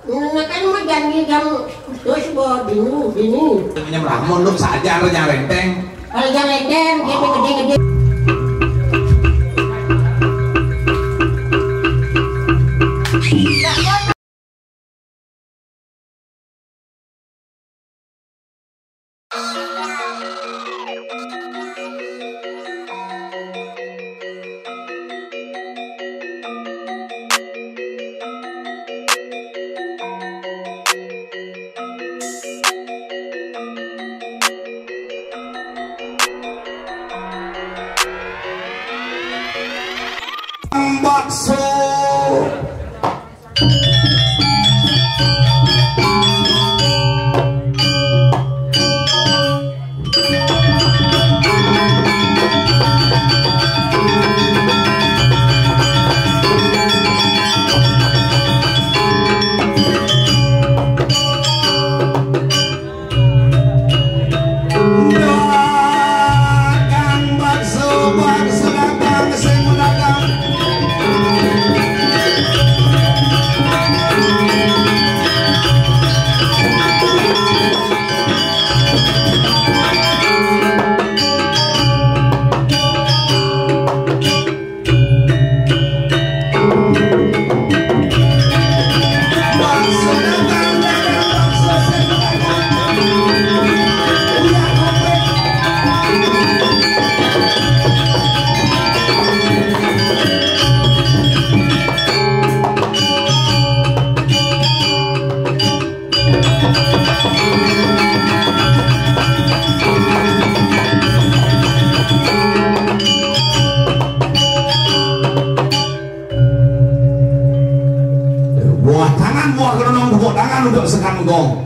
Kan mah janji jam terus buat dini. Lamun lu saja nyarenteng. Kalau jam renteng gede-gede. Bakso untuk sekanggong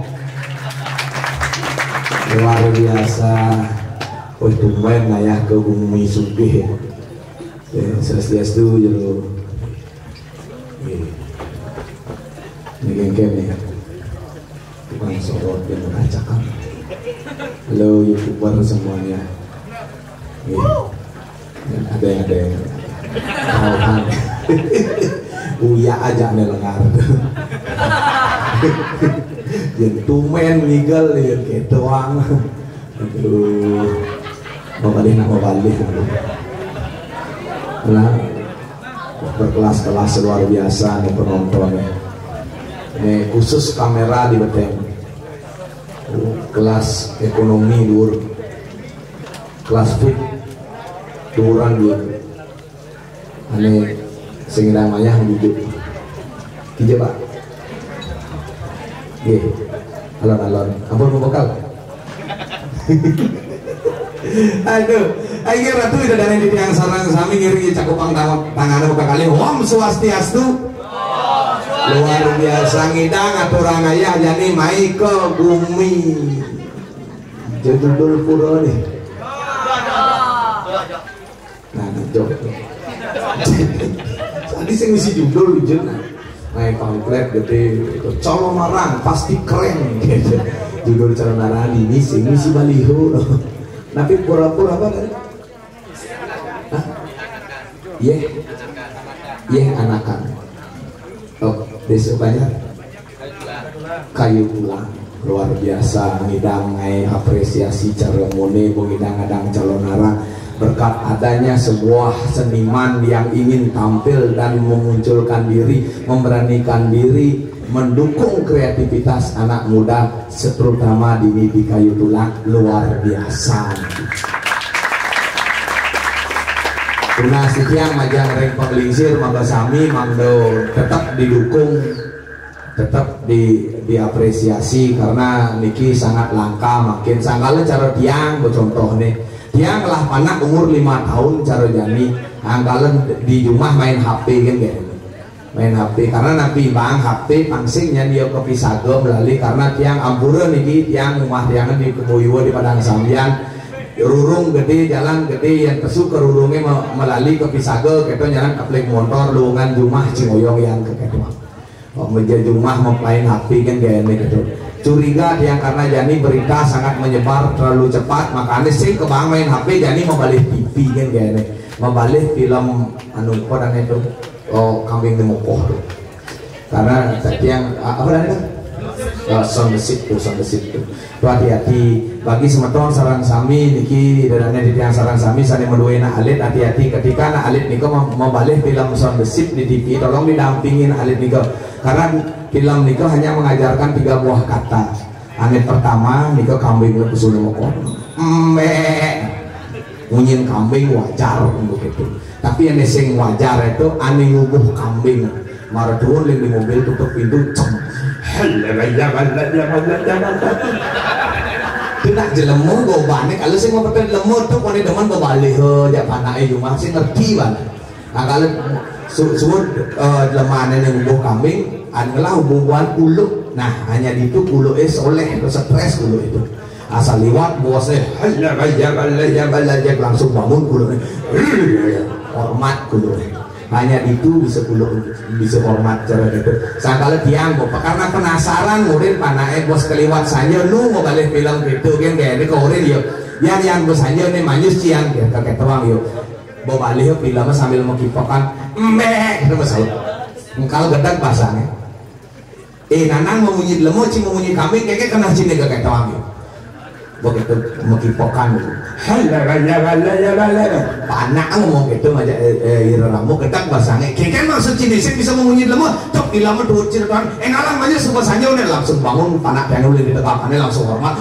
luar biasa. Oh tumben ayah ke bumi sugih swastiastu jero ini geng-geng nih tukang sorot yang mengacakan. Halo youtuber semuanya, ada yang tahu uya aja nelengar yang tumen nigel yang gitu ang aduh mau balik nah berkelas-kelas luar biasa nih penontonnya. Ini khusus kamera di beteng kelas ekonomi dur kelas fit duran dur aneh sehingga namanya hidup hijau pak. Iya, alon-alon, ampun mau bekal. Aduh, akhir ratu udah dari yang sarang sami ngiri cakupang tangan buka kali. Om Swastiastu. Luar biasa ngidang aturan ayah jadi mai ke bumi. Judul pura nih. Nah, jok. Tadi saya ngisi judul jurnal. Naik pamflet gede colo marang pasti keren gitu. Judul calon marang ini sih ngisi baliho tapi pura-pura apa tadi? Iya anakan. Oh besok banyak kayu tulang luar biasa ngidang ngai apresiasi ceremoni mengidang-adang calon narang berkat adanya sebuah seniman yang ingin tampil dan memunculkan diri, memberanikan diri, mendukung kreativitas anak muda, terutama di kayu tulang luar biasa. Kuna setiang majang reng penglingsir mangga sami mangdo tetap didukung, tetap diapresiasi karena niki sangat langka makin sanggale cara tiang contoh nih. Tiang lah anak umur 5 tahun cara jani anggalan di rumah main HP kan gitu. Main HP karena nabi bang HP pangsingnya dia ke Pisago melalui karena tiang ampura niki tiang rumah tiangan di Kebuyuwa di Padang Sambian rurung gede jalan gede yang pesuk ke rurungnya melalui ke Pisago kita jalan kaplik motor luungan rumah Cimoyong yang ke kedua menjadi rumah main HP kan gitu. Curiga yang karena Jani berita sangat menyebar terlalu cepat makanya sih kebang main HP Jani membalik TV kan membalik film anu kodang itu kambing demokoh tuh karena tiang apa namanya sound besit tuh hati-hati bagi semeton sarang sami niki dan di tiang sarang sami saling menduai nak alit hati-hati ketika nak alit niko mau balik film sound besit di TV tolong didampingin alit niko karena film niko hanya mengajarkan 3 buah kata. Anit pertama niko kambing usul mokon ngunyin kambing wajar begitu, tapi yang sing wajar itu ane ngubuh kambing marah turun di mobil tutup pintu cem tidak jelemu gue balik kalau sih mau pakai lemur tuh kalau demen gue balik ya panai cuma sih ngerti banget. Nah kalau suut lemane yang ngubuh kambing adalah hubungan ulu, nah hanya itu ulu soleh atau stres ulu itu asal liwat bosnya langsung bangun ulu hormat ulu hanya itu bisa hormat cara itu. Sakala tiang bapak karena penasaran murid panai bos keliwat saja lu mau balik film gitu kan kayak ini korin yuk yang bos saja nih manyus cian ya kakek tuang yuk bawa balik filmnya sambil mengkipokan itu masalah engkau gedang pasangnya nanang memunyi lemu cing memunyi kambing kayak kena cini kakek tuang yuk begitu mengkipokan panak ngomong gitu aja ramu ketak basangnya kayak maksud cinisik bisa memunyi lemu cok di lama dua cerita ngalang aja suka saja udah langsung bangun panak yang udah ditegakannya langsung hormat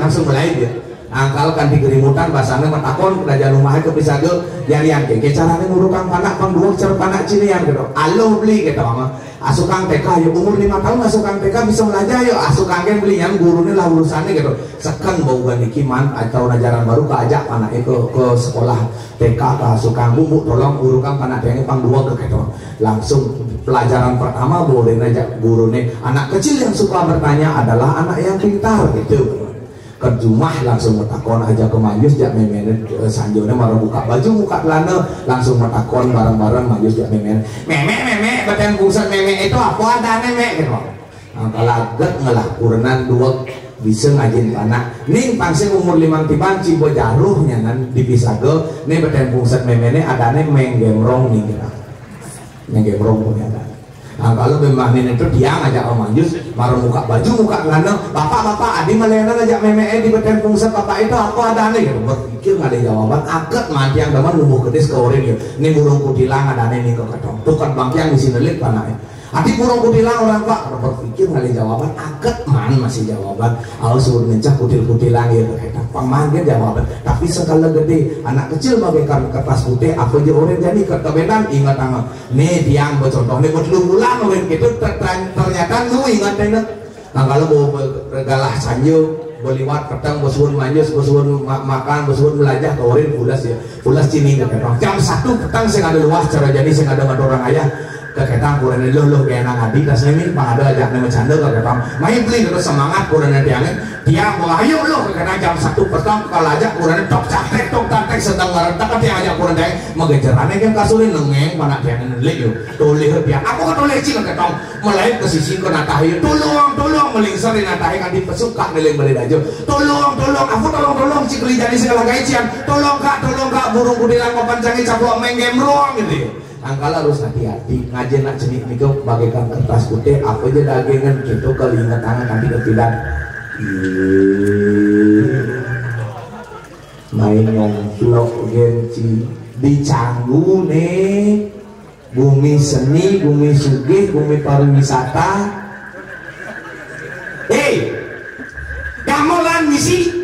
langsung mulai dia angkal kan digerimutan basangnya matakon kerajaan rumahnya kepisah yang kayak caranya ngurukan panak pang dua cer panak cini yang gitu alo beli gitu mama asukang TK yuk umur 5 tahun asukang TK bisa belajar yuk asukang kan beli yang gurunya lah urusannya gitu sekan bau ganikiman atau ajaran baru keajak panaknya ke sekolah TK ke asukang bumbu tolong gurukan panak yang pang dua ke gitu langsung pelajaran pertama boleh ngajak gurunya anak kecil yang suka bertanya adalah anak yang pintar gitu kerjumah langsung metakon aja ke Manjus jak memen sanjona marah buka baju buka celana langsung metakon bareng-bareng Manjus jak memen meme badan pusat meme itu apa ada meme gitu kalau agak ngelah kurenan dua bisa ngajin panak ning pangsi umur 5 tiban cibo jaruhnya kan dipisage nih badan pusat meme ini ada nih menggemrong nih kita menggemrong punya ada. Nah kalau memang ini itu dia ngajak Om Manjus baru buka baju buka celana bapak adi melihat ngajak meme di badan pusat bapak itu apa ada nih gitu berpikir nggak ada jawaban agak mati yang teman numbuh kedis ke orang gitu ini burung kutilang ada nih ke ketong tukar bangki yang di sini lihat panahnya hati burung kutilang orang pak berpikir nggak ada jawaban agak man masih jawaban harus suruh ngencah kutil-kutilang gitu kayak paman dia jawaban tapi sekali gede anak kecil bagaikan kertas putih apa aja orang jadi kebenan ingat sama nih tiang bercontoh nih buat lu ulang orang gitu ternyata lu ingat enak nah kalau mau regalah sanjo beliwat petang bosun manjus bosun makan bosun belajar ke orang pulas cini ke jam 1 petang saya ada luas cara jadi saya ada orang ayah keketang kurang lo kayak nang adi tas ini bang ada ajak nama canda keketang main beli terus semangat kurang tiangnya tiang mau ayo lo keketang jam 1 petang kalau ajak kurang tok cantek sedang ngarentak kan tiang ajak kurang tiang mengejarannya kan kasurin nengeng mana tiang nelik yo toleh tiang aku kan toleh cing keketang melayu ke sisi ke natahi tolong melingsar di natahi kan dipesuka neling balik aja tolong aku tolong cikli jadi segala gaician tolong kak burung kudilang papancangi capok menggemrong gitu angkala harus hati-hati ngajen nak jenik niku bagaikan kertas putih apa aja dagingan gitu kelingat tangan nanti ketidak main nyongklok genci dicanggu nih bumi seni bumi sugih bumi pariwisata gamelan misi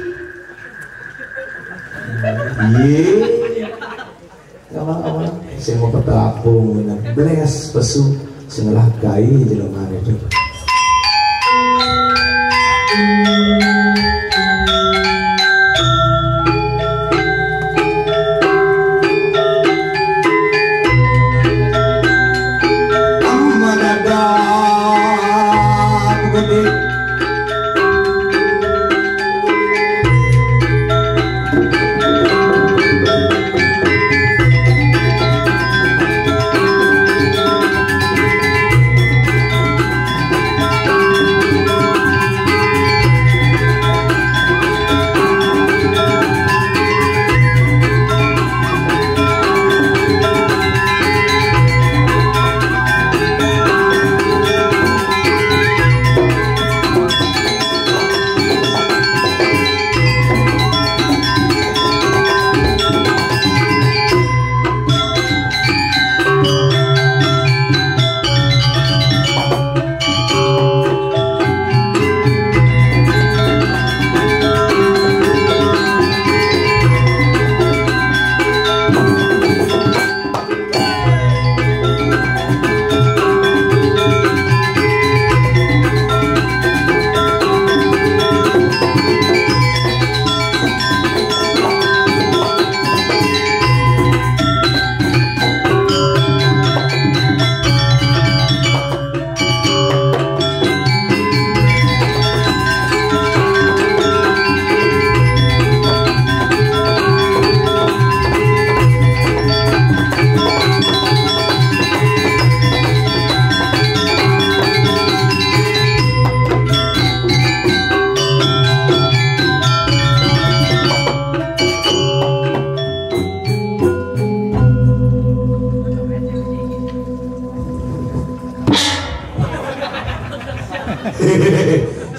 apa saya mau bertapung beres pesu setelah gai jelongan itu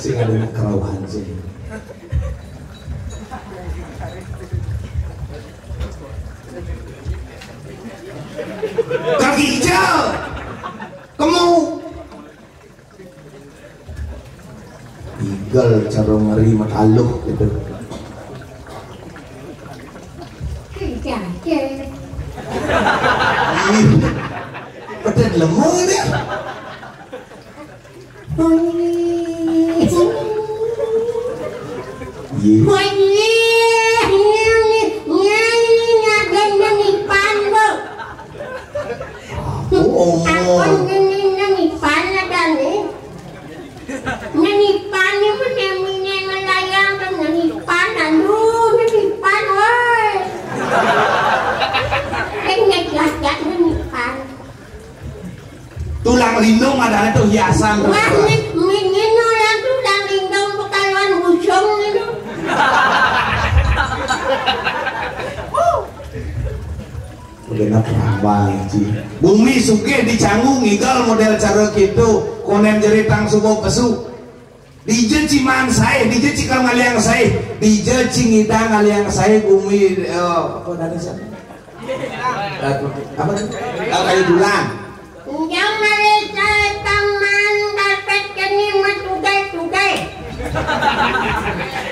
Sing ada kerauhan sih. Kaki hijau, kamu igal cara ngeri makaluh gitu. Pedet lemong dia. Tulang lindung adalah itu hiasan. Wah, ini orang tulang lindung pekaluan busung itu. Udah perambang sih. Bumi suge di Canggu ngigal model cara gitu. Konem jeritang subuh pesu. Dije ciman saya, dije cikal ngaliang saya, dije cingidang ngaliang saya bumi apa dari sana? Apa? Kayu dulang. Yang mereka taman dapat kini matugai-tugai.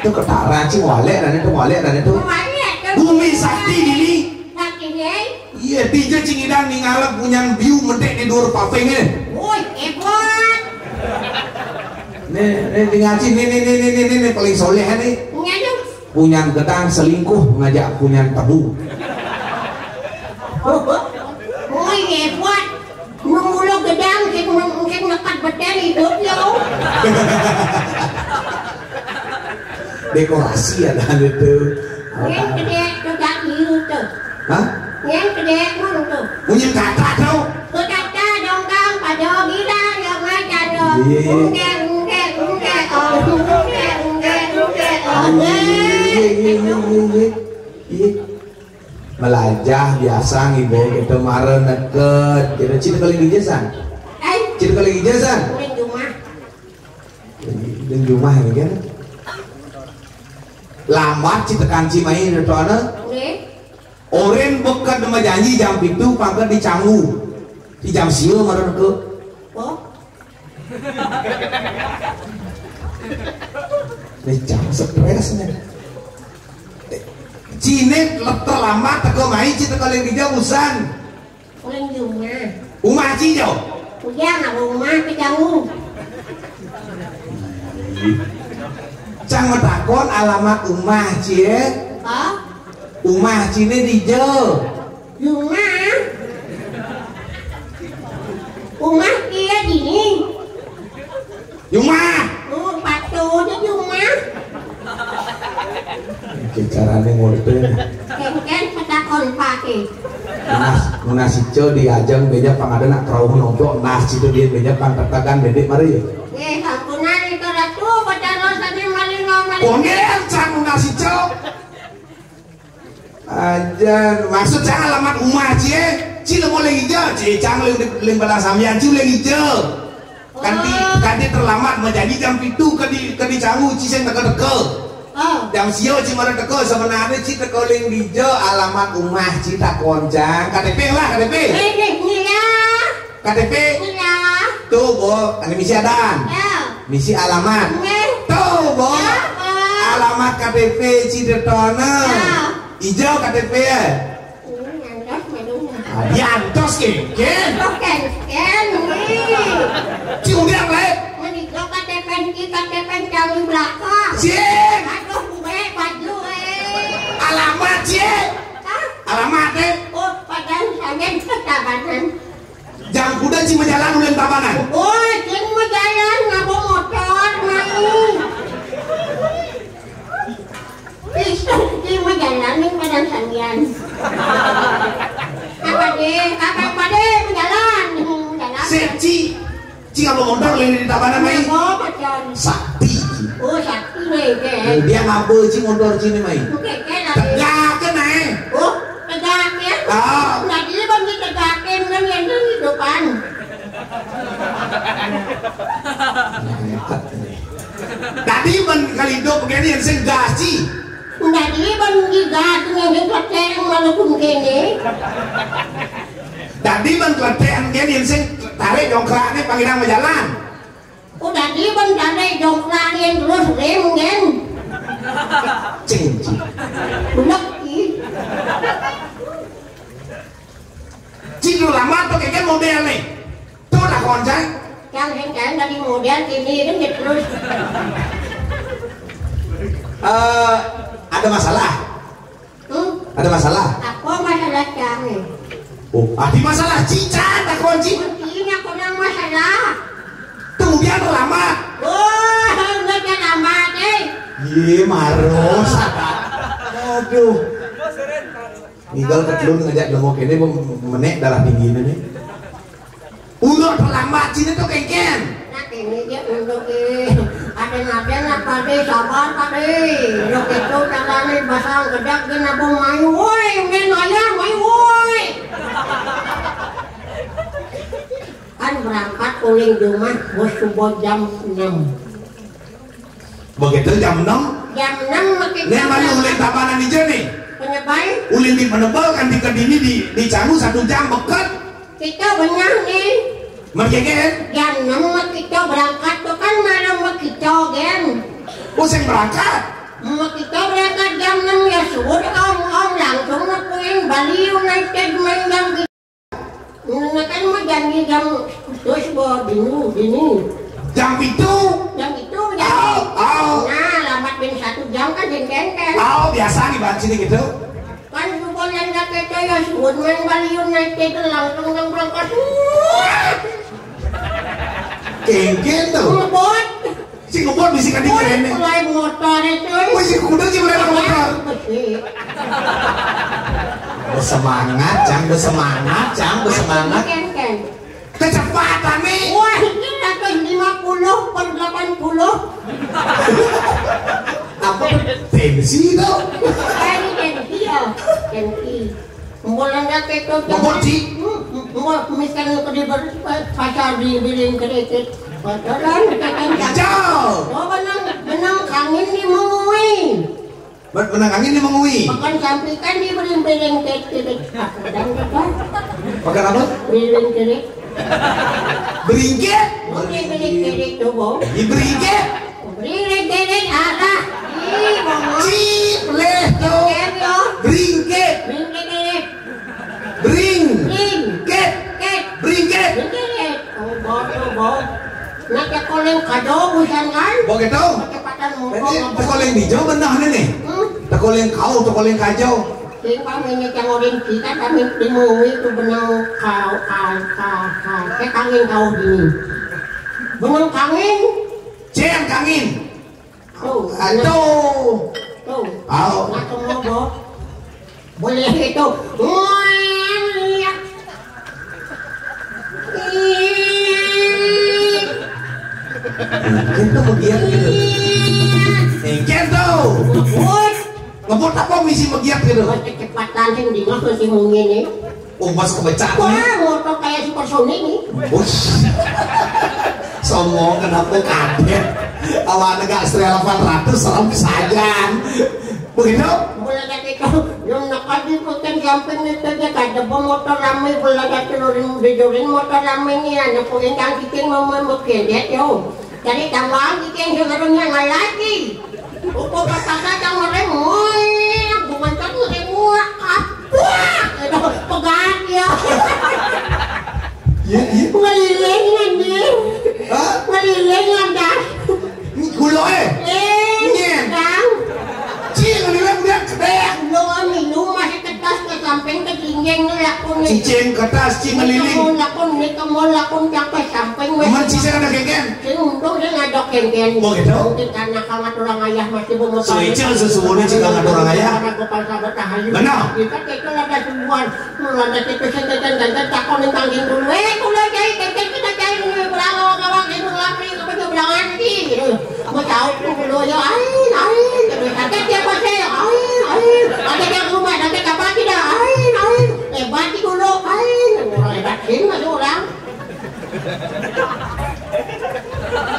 Itu ketara sih walek dan itu. Bumi sakti ini. Sakti deh. Iya, dije cingidang ningalap punya view medek di dur paving ini. Woi, hebat. Nih ngaji nih paling soleh nih. Nyadu. Punya gedang selingkuh ngajak punya tebu. Woi, hebat. Mulu gedang mungkin ngekat beter hidup lo. Dekorasi ada itu. Yang gede tegak hiu tuh. Hah? Yang gede mana tuh? Punya kata tau? Kata dongkang pada gila yang aja dong. Melajah biasa ngibo gitu maren deket kita cinta kali gijasan cinta kali gijasan dan rumah ini kan lambat cinta kanci main itu anak oren bekat sama janji jam itu pangkat di Canggu di jam siu maren ke ini jam stresnya Cine terlambat teko main cita kali hijau usan. Ulang rumah. Rumah hijau. Udah nggak rumah kejauh. Cang takon alamat rumah cie. Oh? Rumah cine hijau. Rumah. Rumah kia gini. Rumah. Oh, patuh jadi rumah. Caranya ngorten Kan petakon pakai Munas hijau diajang beja pangadan nak terau nomplok nas itu dia beja pantatakan bedek mari hampunan itu ratu pacaran tadi maling-maling kongel can munas hijau aja maksud saya alamat rumah cie cile mau lagi hijau cie cang leng balang sambian cie lagi hijau kan dia terlambat menjadi jam itu ke di Canggu cie teka-teka jam siu cuma teko sebenarnya cita koling dijo alamat rumah cita koncang KTP lah KTP KTP tuh bo ini misi adan misi alamat tuh bo alamat KTP cita tona hijau KTP ya diantos ke cium dia baik KTP jauh belakang cien aduh gue baju alamat cien alamat oh padahal saya ketabanan jam kuda cima jalan ulen tabanan oh cima jalan nggak bawa motor main bisa cima jalan nih padahal sandian apa deh jalan seci cing apa motor lagi di tabanan main sakti oh sakti nih dia ngapa cing motor cini main tegakan oh tegakan nggak dia bang tegakan kan yang di depan Tadi man kalido begini yang sing gaji. Tadi ban gigat yang kletek walaupun kene. Tadi man kletek gini yang sing tarik dongkraknya panggilan jalan. Udah di ban tarik dongkrak yang terus rem gen. Cincin. Bulak Cik lu lama tuh kayak model nih. Tuh lah koncang. yang dari model ini kan terus. Ada masalah? Ada masalah? Apa masalah kami? Oh, ada masalah cicat tak kunci. Ini aku yang masalah. Kemudian lama. Oh, enggak lama deh. Iya, maros. Aduh. Tinggal kecelun ngajak demok ini menek darah tinggi ini nih. Udah terlambat sini tuh kengken. Nah ini dia untuk ada apa deh sabar tadi. Untuk itu tangannya basah gedak dia nabung mayu. Woi, main ayam mayu woi. Kan berangkat kuling rumah bos subuh jam 6. Begitu jam 6. Jam 6 makin Nek mana ulin tabanan hijau nih. penyebai. Ulin di menebal kan di kedini di canggu 1 jam bekat. Kita benar nih. Merjegen. Jam 6 kita berangkat tuh kan malam kita gen. Pusing berangkat. Kita berangkat jam 6 ya sudah om langsung ngakuin Bali United main jam gitu. Nah kan mau janji jam terus bawa dini. Jam itu. Jam itu janji. Nah lambat bin 1 jam kan jengken. Biasa nih bahan sini gitu. Kan supaya nggak kita ya sudah main Bali United langsung yang berangkat. Kengken tuh. Ngebot. Si ngebot bisa kan dikeren nih. Mulai motor itu. Wih si kuda sih mulai motor. Bersemangat, Cang, bersemangat. Ken. Kecepatan nih. Wah, ini datang 50 per 80. Apa tensi tuh? Ini tensi ya. Tensi. Mulai nggak itu. Ngebot sih. Misalnya ke di pasar di biling kredit. Pasaran, Hijau. oh benang angin di mengui. Benang angin di mengui. Makan sampaikan di biling kredit. Pakai apa? Biling kredit. Beringket. Biling kredit tuh boh. Di beringket. Biling kredit arah. Ih, bohong. Cip leh tuh. Beringket. Biling kredit. Beringket. Beringket. Oh, boh. Nak koleng kado bukan kan? Begitu. Kecepatan Berarti mukong. tekoleng hijau benar nih. Tekoleng kau, tekoleng kajau. Sing kami yang orang kita kami dimui itu benang kau. Saya kangin kau dini. Benang kangin. Ceng kangin. Tuh. Aduh. Tuh. Au. Nak ngobrol. Boleh itu. Itu begiat gitu. Engkel tuh. Ngebut apa misi begiat gitu. Kecepatan yang di mas masih mungkin nih. Mas kebecak nih. Wah, motor kayak supersonik nih. Wush. Sombong kenapa kaget. Awalnya gak Astrea 800 serem kesajan. Begitu? Boleh kata itu, yung nakadiputan samping nito niya, kada po motor ramay, wala kata rin motor ramay niya, napuin kang kikin mo makilit yun. Dari tawag kikin yung naroon niya nga lagi. Upo kapagad ang marim, uy, bumantat mo rin mo, kapwa! Ito, pagad yun. Maliling yan din. Maliling yan din. Gulo eh. Nyen. Dang. Cing, nilang dia kedek. Luma sa katas ka samping katingin nila ko ni. Cicing kertas, cing meliling. Ni kamola kong kakay samping. Man sisa ka na keken. Sinundong siya nga doken-ken. Oh, gitu? Mungkin karena kangat orang ayah masih bumutang. So, icil sesubuhnya sih kangat orang ayah. Karena kepala tahayu. Benar. Kita kaya lada sebuan. Mulanda kita sengketan-kentan takon ng tangging dulu. Kulay kayo, kita kayo ng berangawag-awag. Ito lapri kapag berangan sih. Mo tahu ko kulo yo ay. Kata dia pasti ay. Ada yang rumah, ada kapal tidak ay. Lebat di kulo ay. Lebat sih masuk orang.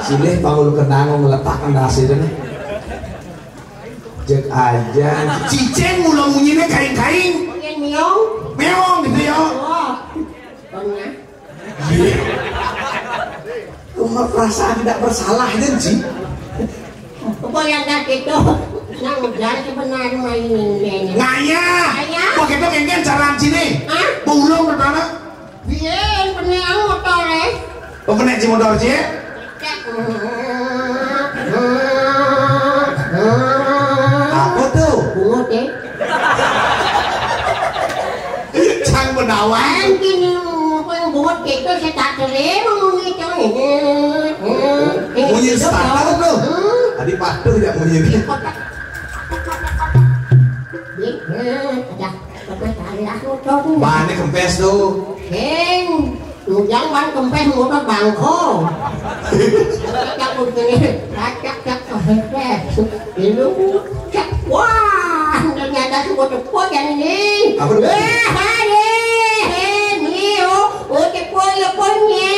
Cilih panggul kenang meletakkan hasilnya. Cek aja. Cicing mula munyinya kain-kain. Mungkin miong. Meong gitu ya. Oh. Tanya. Cuma perasaan tidak bersalah aja sih. Apa yang tadi itu? Nang jalan sebenarnya mainin ini. Ngaya. Ngaya. Kok kita kengken jalan sini? Hah? Pulung pertama. Biar peneang motor Oh kena si motor sih? Apa tuh? Bungut Cang menawan. Gini, yang bungut itu saya tak terima gitu. Bunyi starter tuh. Tadi patuh ya bunyi ini. Bahannya kempes tuh. Heng, jangan ban kempes motor bangko. Cak begini, cak itu cak. Wah, ternyata semua cepot yang ini. Apa tuh? Ini cepot ya punya.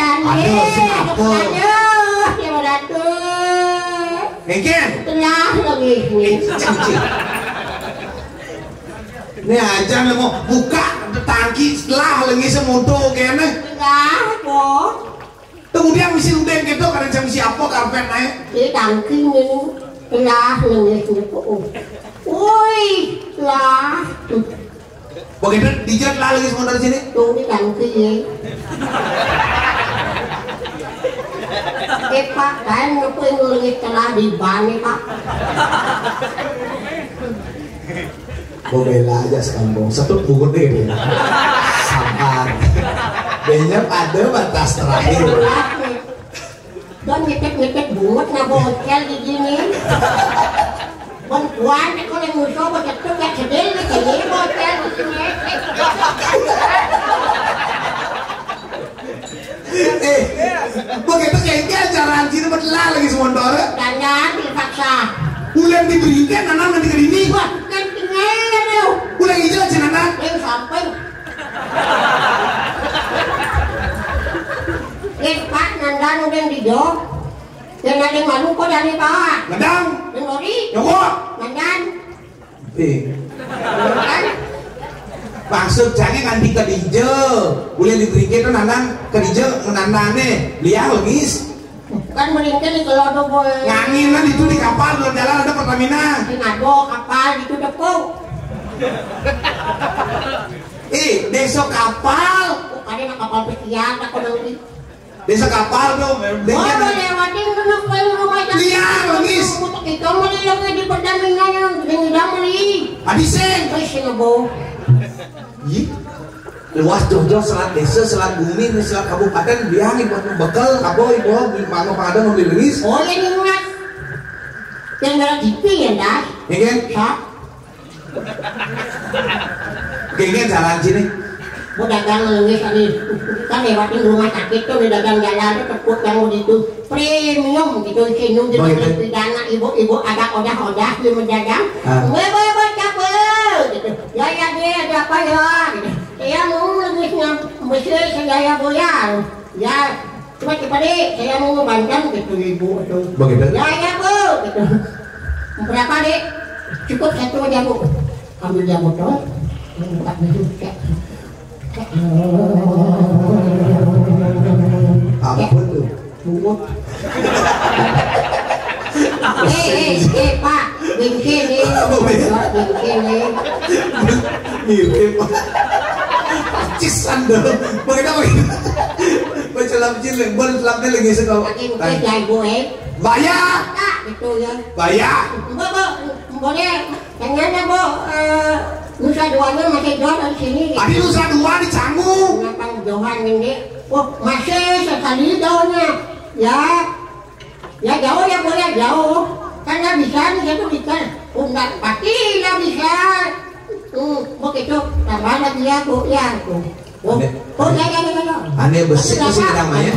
Aduh, kenapa? Aduh, siapa datang? Kengken. Telah lagi nih. Ini aja nih mau buka tangki setelah lagi semutu kayaknya. Enggak, kok. Kemudian misi udah gitu karena jam siapa karpet naik. Di tangki ini telah lagi kok. Woi, lah. Begitu dijat lah lagi semua dari sini. Tuh di tangki ya. Pak, kan ngapain lagi telah di ban Pak? Bela aja sekambung, satu buku deh. Sabar. Banyak ada batas terakhir. Don ngepet bungut na bocel di gini. Bantuan ko lang musuh bocel tuh gak sedih nih kayak bocel di sini. Begitu kayaknya acara sini berlah lagi semua orang. Jangan dipaksa. Ulang diberikan anak nanti ke ini. Wah, kan tinggal tuh. Ulang hijau aja anak. Yang sampai. Pak, nandan udah di jok. Yang ada malu kok dari Pak. Nandang. Yang lori. Yoko. Nandan. Kan? Maksud jangan nganti ke hijau. Ulang diberikan tuh nandang ke hijau nandangnya. Lihat logis. Kan meninggal di Gelodo boy. Nganginan itu di kapal belum jalan ada Pertamina. Di ngado kapal itu depok. Desa kapal. Ada nak kapal pesiar aku nanti. Desa kapal tuh. Oh, lewatin kena ke rumah sakit. Lihat logis. Kita melilangnya di Pertamina yang dengan meli. Adisen. Terus ngebo. Luas jojo selat desa, selat bumi, selat kabupaten, biang ibu bekal, kaboy, ibu mana pada mau dilis. Oh, yang ingat. Yang merah jipi ya dah. Ya kan? Hah? Kayaknya jalan sini. Mau dagang lengis tadi. Kita lewatin rumah sakit tuh di dagang jalan tuh tekuk yang itu premium gitu senyum di dalam pidana ibu-ibu ada odah di mendagang. Boy capek gitu. Ya dia ada apa ya gitu. Saya mau lengisnya besar saya boyar. Ya cuma deh saya mau bantuan gitu ibu tuh. Begitu. Ya bu gitu. Berapa dek? Cukup satu aja bu. Ambil dia motor. Buka dulu cek. Apa tuh? Bungut. Pak, bingkai nih. Bingkai nih. Mirip. Cisan dong. Bagaimana? Bercelam cilik, bercelamnya lagi sekali. Pakai jai gue. Bayar. Itu ya. Bayar. Bu, boleh. Ternyata bu, Nusa Duanya masih jauh dari sini. Tadi Nusa Dua di Canggu. Kenapa jauhan ini? Wah, masih sekali jauhnya. Ya jauh ya boleh jauh. Karena bisa nih itu bisa. Enggak pasti nggak bisa. Begitu tambah lagi ya bu ya bu. Oh ya. Aneh besi sih namanya.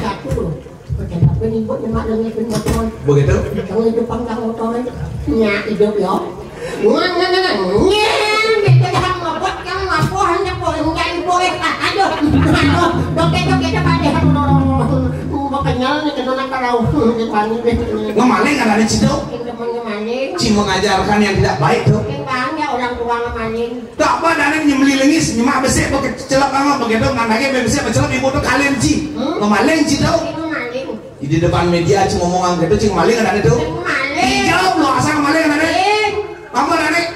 Kenapa nih bu cuma lagi motor? Begitu? Kamu itu panggang motor nya hidup ya. Nggak. Kita jangan ngobot yang ngapo hanya po yang jadi boleh. Aduh, doket pada Mau kenyal nih kena nakarau ngemaling kan ada Cido Ci mengajarkan yang tidak baik tuh ya orang tua ngemaling tak apa dan nyemlilingis nyemak besek pakai celap lama begitu nganaknya besek celap ibu tuh kalian Ci ngemaling Cido di depan media Ci ngomong gitu Ci ngemaling ada itu jawab lo asal ngemaling ada kamu ada nih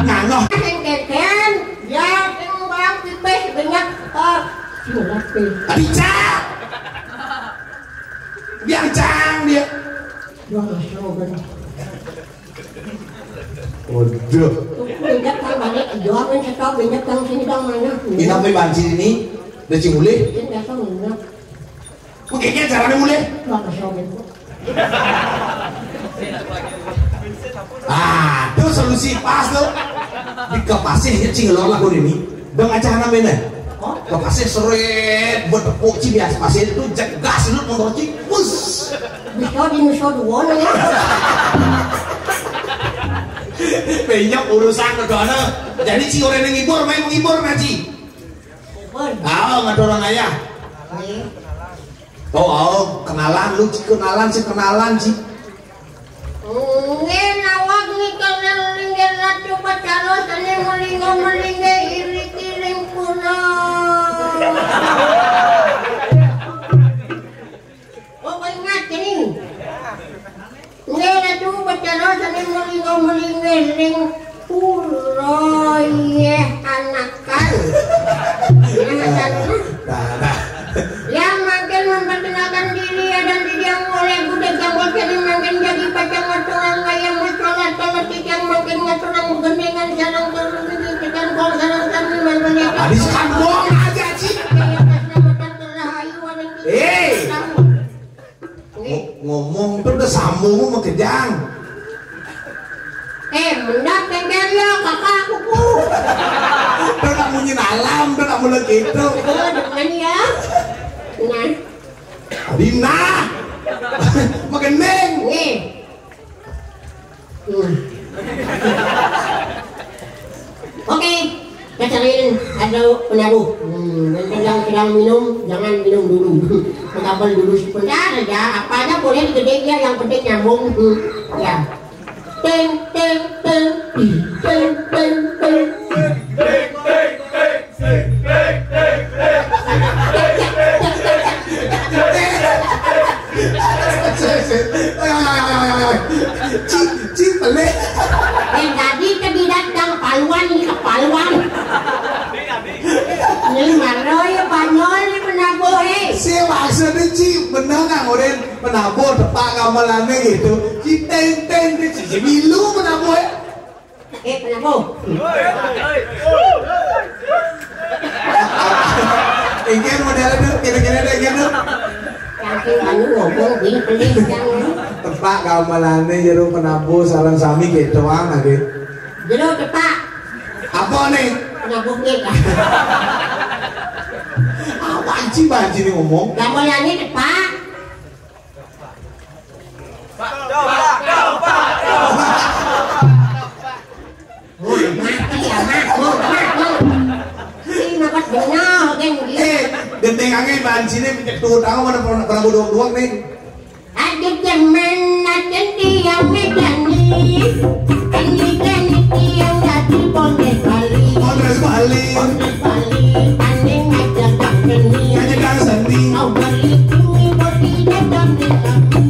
nganoh keken ya yang bang pipes banyak Adicang biancang dia waduh banyak kan banyak jawabin sekau banyak kan sini dong mana ini sampai banci ini udah Ci mulai nggak tahu nggak kayaknya caranya mulai itu solusi pas tuh di kepasnya Ci ngelor lagu ini dong acara namanya kepasnya seret buat tepuk Ci biasa pasien itu jegas lu motor Ci bus bisa di nusa dua ya banyak urusan kedua jadi Ci orang yang ngibur main menghibur nggak Ci nggak dorong ayah kenalan lu Ci kenalan Ci nggak nawak nih kalian linggir ratu pacaran tadi melingga iri kuno ingat ini nggak ratu pacaran tadi melingga iri kuno ya anakan yang makin memperkenalkan diri dan tidak oleh budaya jangkau jadi makin jadi pacar ngaturan yang mencolat politik yang makin ngaturan gendengan jalan terus dengan kong sarang kami mempunyai habis kambong aja Ci ngomong tuh udah sambung mau kejang mendak tengger ya kakak aku tuh nak munyin alam tuh nak mulai gitu dengan ya nah Adina makin neng oke kita cariin ada penaruh yang sedang minum jangan minum dulu mengambil dulu sebentar aja apa aja boleh digedein ya yang penting nyambung ya teng teng teng teng teng teng Ci pelik tadi tadi datang paluan ini kepaluan ini mana ya panol ini penabuh si maksudnya Ci bener nggak ngorin penabuh tepak gamelannya gitu Ci ten Ci milu penabuh penabuh ingin modelnya tuh kira-kira ada ingin tuh tepak gamelannya jeruk penabuh sarang sami gitu lagi jeruk tepak apa nih penabuh kita apaan Ci banci nih ngomong gamelannya tepak mati ya ini napas benar kan genteng angin banci nih pinjak tuh tahu mana penabuh doang nih ada zaman ada tiang medani yang jadi Pondes Bali aneh ngajak seni mau beli kimi bodi datang di kami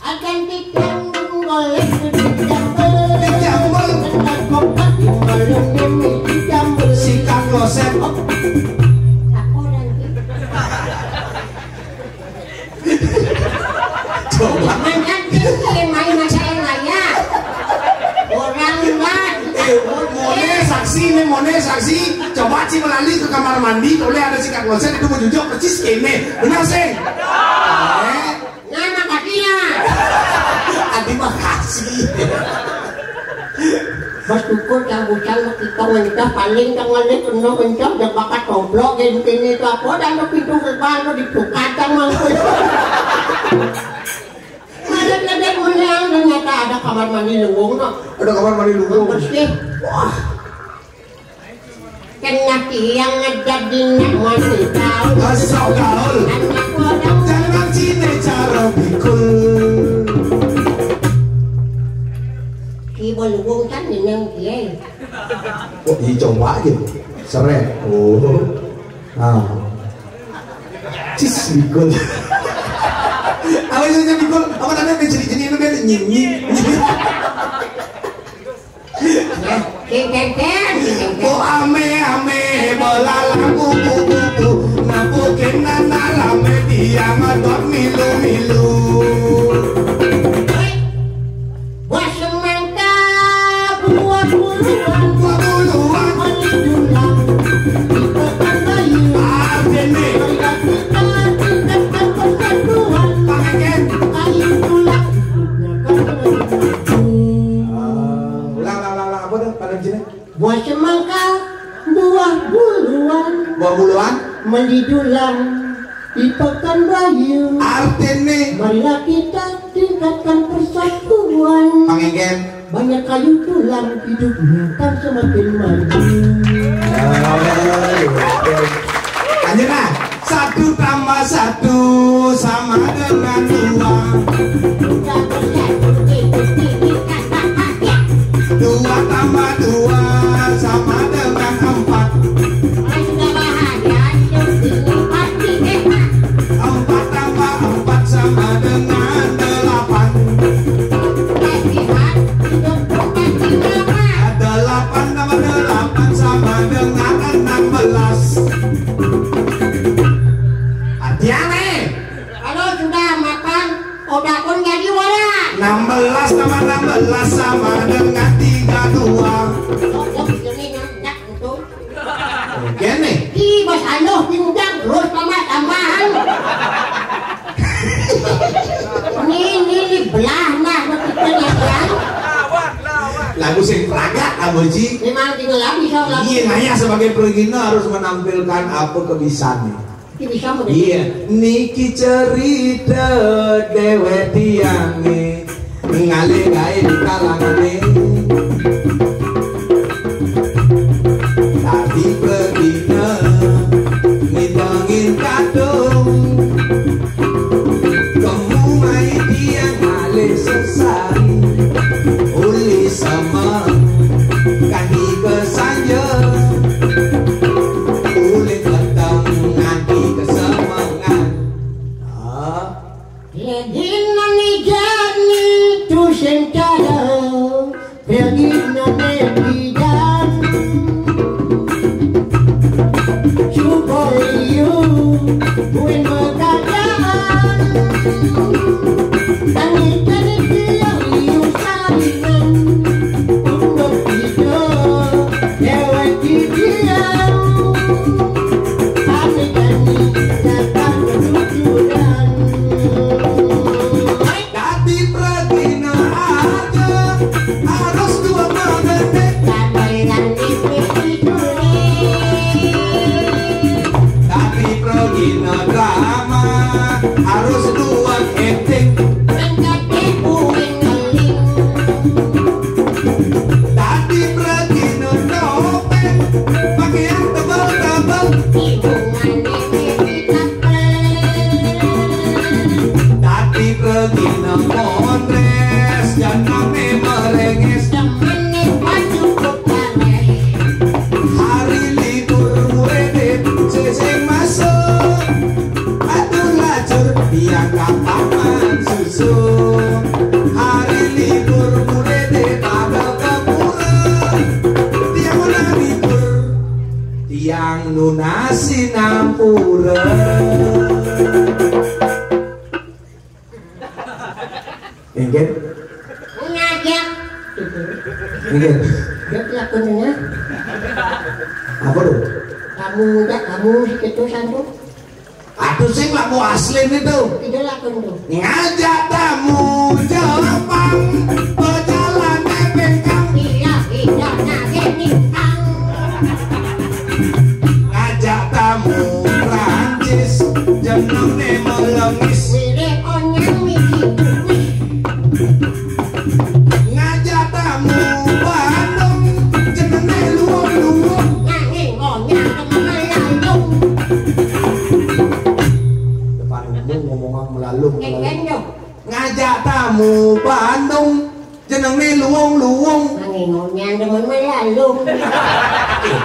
akan dikandung oleh sikat kloset coba main saya ngaya orang enggak Mone saksi coba Ci melalui ke kamar mandi oleh ada sikat kloset itu menjujur percis kene benar sih nah makasih Adi makasih Mas tukur yang bukan kita wanita paling tangannya penuh kencang dan bakat goblok gini itu apa dan pintu gerbang itu dibuka tangan ada menang ternyata ada kamar mandi luwung ada kamar mandi luwung bersih wah kena tiang jadi wanita. Asal gaul. Jangan cine cara pikul. Ibu luwung kan yang dia. Oh, coba aja. Seret. Oh. Ah. Cis pikul. Apa saja pikul? Apa namanya jadi itu kan nyinyi. Oh ame belalang kuku napukin rame dia ngadot milu. Buah semangka buah buluan menjulang di kota kayu. Ini Persatuan pakai kayu tulang ulang apa dah pada sini? buah semangka buah buluan Bawa buluan menjulang di Pekanbaru. artinya Marilah kita tingkatkan persatuan. pangengken. Banyak kayu tulang hidupnya kan semakin maju. Anjena 1 tambah 1 sama dengan 2 tambah 2 sama dengan 4 4 tambah 4 sama dengan 8 8 tambah 8 sama dengan 16 artinya Kalau sudah makan, udah pun jadi wadah. 16 tambah 16 sama dengan 32 Oh, begini nyandak itu. oke nih Ih, bos anu pindang terus tambahan. Ini belah nah begitu ya. lagu sing praga aboji Memang tinggal lagi soal iya nanya sebagai pergina harus menampilkan apa kebisaannya. bisa mau. Iya, niki cerita dewe tiange ngalih gawe di kalangane. Tadi begina ngitongin kadung kamu main tiang ngalih sesari uli sama kaki kesanja uli ketang nganti kesemangan. Regina ni jani tu sentada, Regina ni bidan. Cuboyu, buin berkadaan. Tani-tani dia liu saringan, untuk tidur lewat didiam. Tani-tani datang ketujuan. Dadi Pratina aja harus dua mendetik. Dadi Pratina drama harus dua etik. Dadi Pratina topeng pakaian tebal-tebal. Dadi Pratina mondres jangan merenges. Hari libur murid seseng masuk atuh lajur biang kapaman susu. Hari libur murid pada kepura tiang ulah libur tiang lunasi nampura. Enggen Ngajak. enggen Dia lakonnya. apa tuh? Kamu enggak, kamu segitu satu. Aduh sing laku asli itu Tidak lakon tuh. ngajak tamu Jepang berjalan bengkang Iya, ini ngajak tamu Prancis jenenge melengis Milih onyang miki. ngajak tamu Bandung jenenge luwung-luwung Nanging ngajak tamu Bandung jenenge luwung-luwung. Nangingonya demen melalung.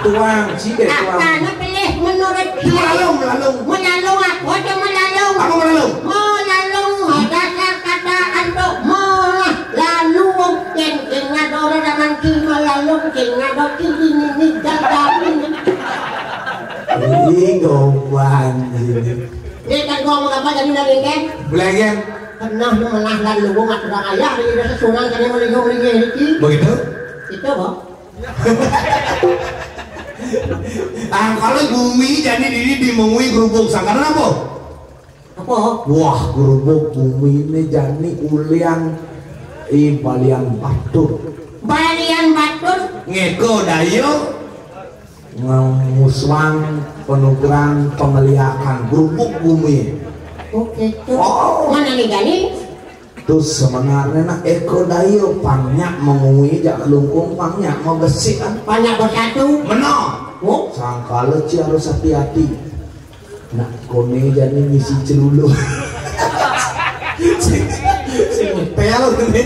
Tuang, sih deh tuang. Apa pilih menurut Melalung. Melalung aku aja melalung. Apa melalung? Melalung dasar kata antuk melalung. Yang ngador dengan ki melalung, yang ngador ki ini gagapin. Ini gowan. Ini kan gua mau apa jadi lagi kan? Belenggen. Pernah melah lalu gua nggak pernah ayah di desa Sunang kan yang melingkung-lingkung itu. Begitu? Itu kok. Kalau bumi jadi diri dimengui gerubuk sangkarna apa? Apa? Wah, gerubuk bumi ini jadi ulian balian batur. Balian batur Ngeko dayo muswang penugeran pemeliharaan gerubuk bumi. oke tuh. Oh. Mana nih gani? Terus sebenarnya nak eko dayo panyak mengui jak lungkung panyak mau besik kan Banyak bersatu. menang. Oh, Sangkala ci harus hati-hati. Nak kone jadi misi celulu. Sing pel ini.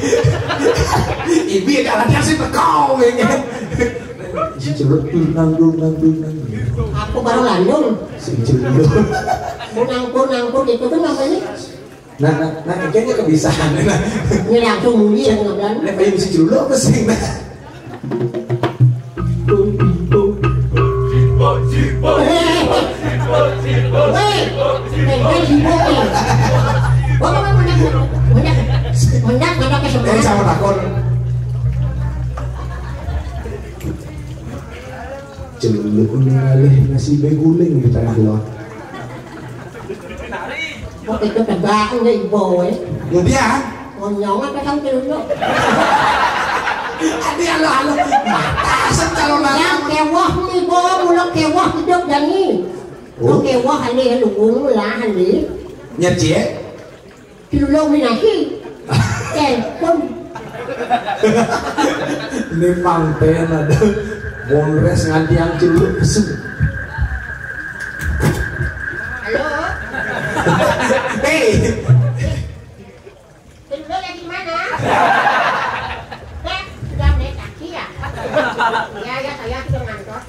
Ibi dalamnya sih bekau ya. Si celulu nanggung. aku baru landung. Si celulu. Nangkur itu kan namanya. Nah, kayaknya kebiasaan. Ini langsung muli yang ngobrol. Nek payu misi celulu apa sih? Yang sama takon. Celulu ngalih nasi beguling di tengah laut. Kok itu tegang ya ibu ya. Kemudian, Ngonyong apa kan dulu. adi halo mata calon Yang kewah nih ibu, mulai kewah hidup dan ini. Kau kewah hari lubung lah hari. nyercie. Dulu minasi. Pun Ini pangten ada bonres nganti yang celulu kesu. halo. Hei, Dulu lagi mana? Sudah naik taksi ya? Ya saya sudah ngantor.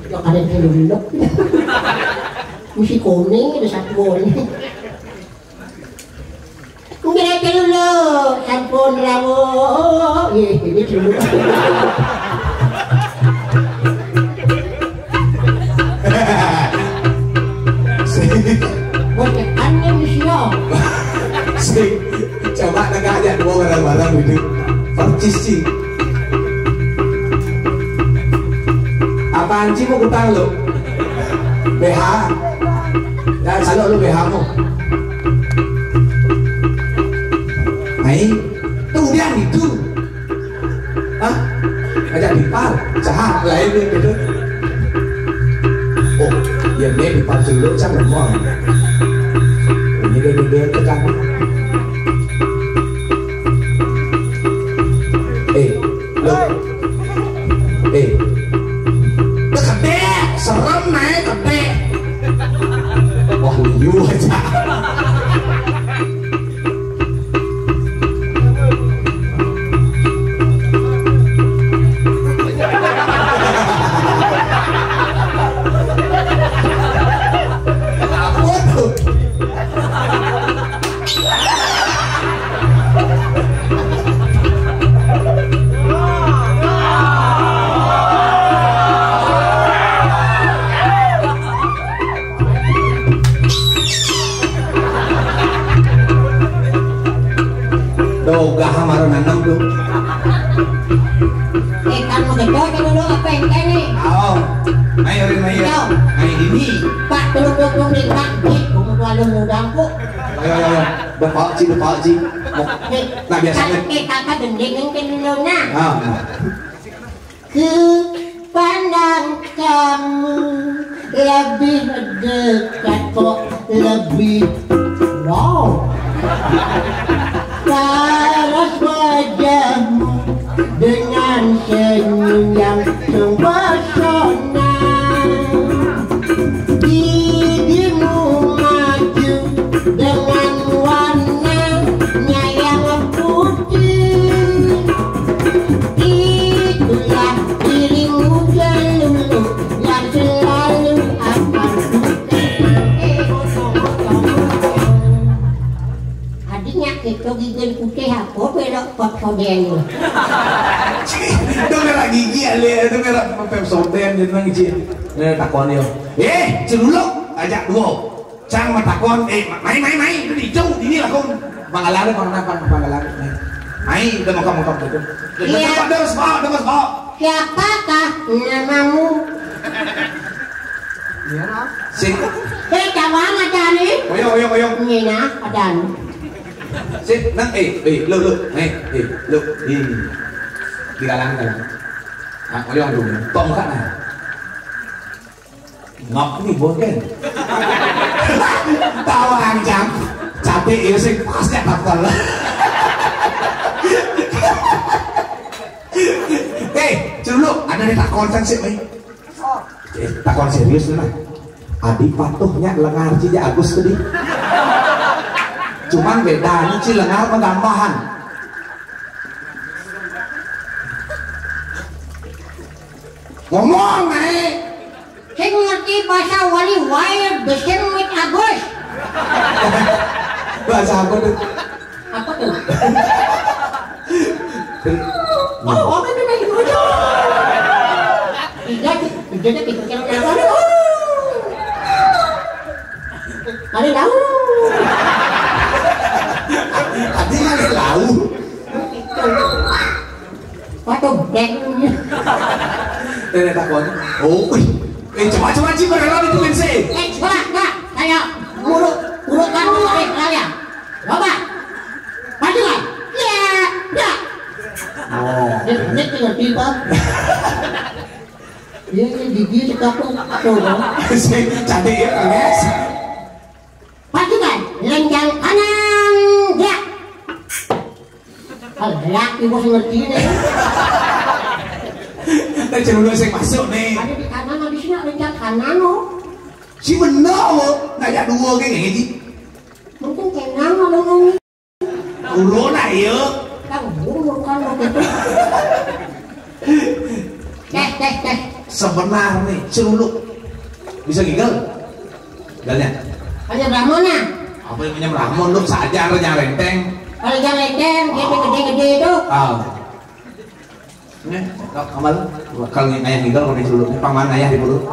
Ya kalian dulu. Mesti kuning ada satu boleh. Mungkin dulu sampun rawo. Ini dulu. Bocekannya misio. coba negak aja dua barang-barang gitu. Percis sih. Apaan sih mau kutang lo? BH. Ya salok lu BH mu. Hai, kemudian itu. Hah? Ajak dipar, cahak lain gitu. Oh, ya ini dipar dulu cang lemong. Ini dia tekan. Lo. Gede, serem naik gede. Wah, liu aja. Gah hamar nanam tuh. Kamu gedor dulu apa yang ini? Ayo, ayo rin ayo. Ayo ini. Pak belum di pak, kamu terlalu mudah kok. Ayo. Bapak Ci. Nah biasanya. Kakak gendeng yang dulu nah. Ah. Ku pandang kamu lebih dekat kok lebih wow. Paras wajahmu dengan senyum yang sempurna. Gigimu maju Pepsodent. Itu merah gigi ale, itu merah Pepsodent jadi nang izin. Takon yo. Celuluk ajak dua. Cang matakon, mai, itu di jauh ini lah kong. Pangalan mai. Mai, udah makan itu. Demas bawa. Siapakah namamu? Iya. Sing. Cawan ada nih. Oyong. Nina ada. Sing, nang lu. Lu. Di galang. Ah, oyong dulu. Tong kan. Ngọc nih boten. Tahu anjam. Capek ya sing pasti bakal. Celuluk, ada di takon kan sih, Mai? Takon serius lah. Adi patuhnya lengar cija Agus tadi. Cuman bedanya ci lengar penambahan. Ngomong, Mai. Saya ngerti bahasa wali wae besen mit Agus. Bahasa apa tuh? Apa tuh? Oh, apa itu lagi bocor? Jadi pikir apa? Ada tahu? Tadi ada tahu. Waduh, dengnya. Dari takon. Oh, coba sih berapa itu mense? Enggak. Kayak buruk kan kalian. Coba. Maju kan? Ya. Oh. Ini tinggal tiba. Ini gigi sekapung. Cantik ya, guys. Maju kan? Lenjang kanan. Ya. Laki bos ngerti nih. Nah, celuluk sing masuk nih. Ada di kanan, di sini lenjang kanan loh. Si bener loh, ngajak dua kayak gini. Mungkin kenang ngomong. Ulo nah iya. Kan buruk kan lo gitu. Tes. Sebenarnya celuluk bisa gigal. Galnya. Ada Brahmana. Apa yang punya Ramon lu saja renteng. Kalau jangan lengkeng, dia gede-gede itu. Nih, kamal kalau ayah gigal kalau celuluk, paman ayah di mulut.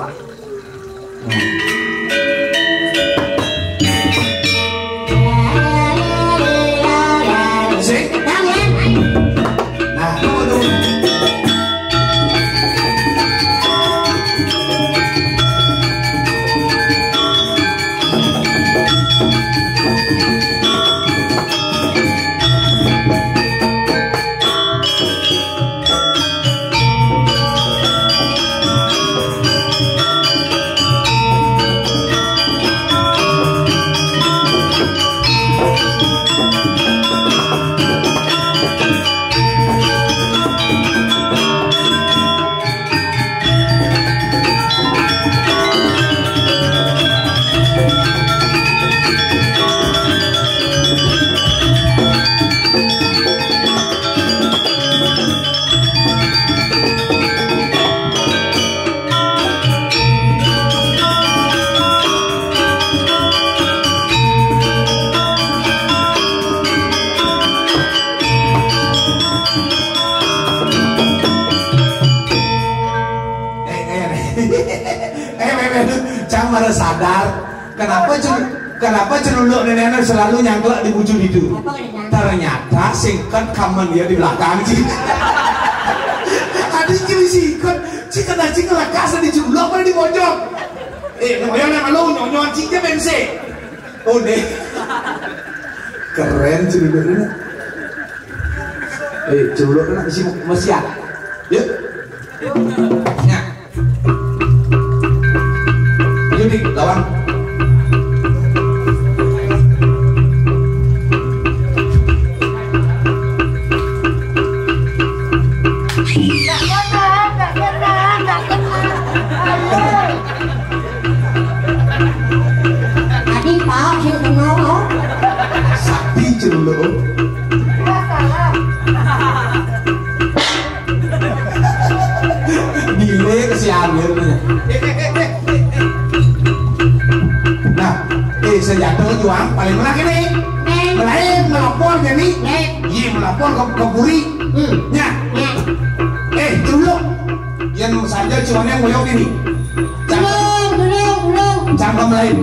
Cang baru sadar kenapa celuluk nenek selalu nyangklak di bujur itu. Ternyata singkat kaman dia di belakang sih. Adik kiri singkat, cik kena cik lekas di celuluk apa di pojok. Namanya nama lo nyonyon ciknya bense. Oh deh, keren celuluk ini. Celuluk ini masih ada. Yuk. Jadi lawan Adik Pak, sing kenal. sakti celuluk. Gile kesiamir nih. Nah, senjata juang paling menang ini. Melain melopor jadi. iya melapor ke Puri. Nya. Ya. Dulu. Yang saja cuman yang ngoyong ini. Belum. Cangkem lain.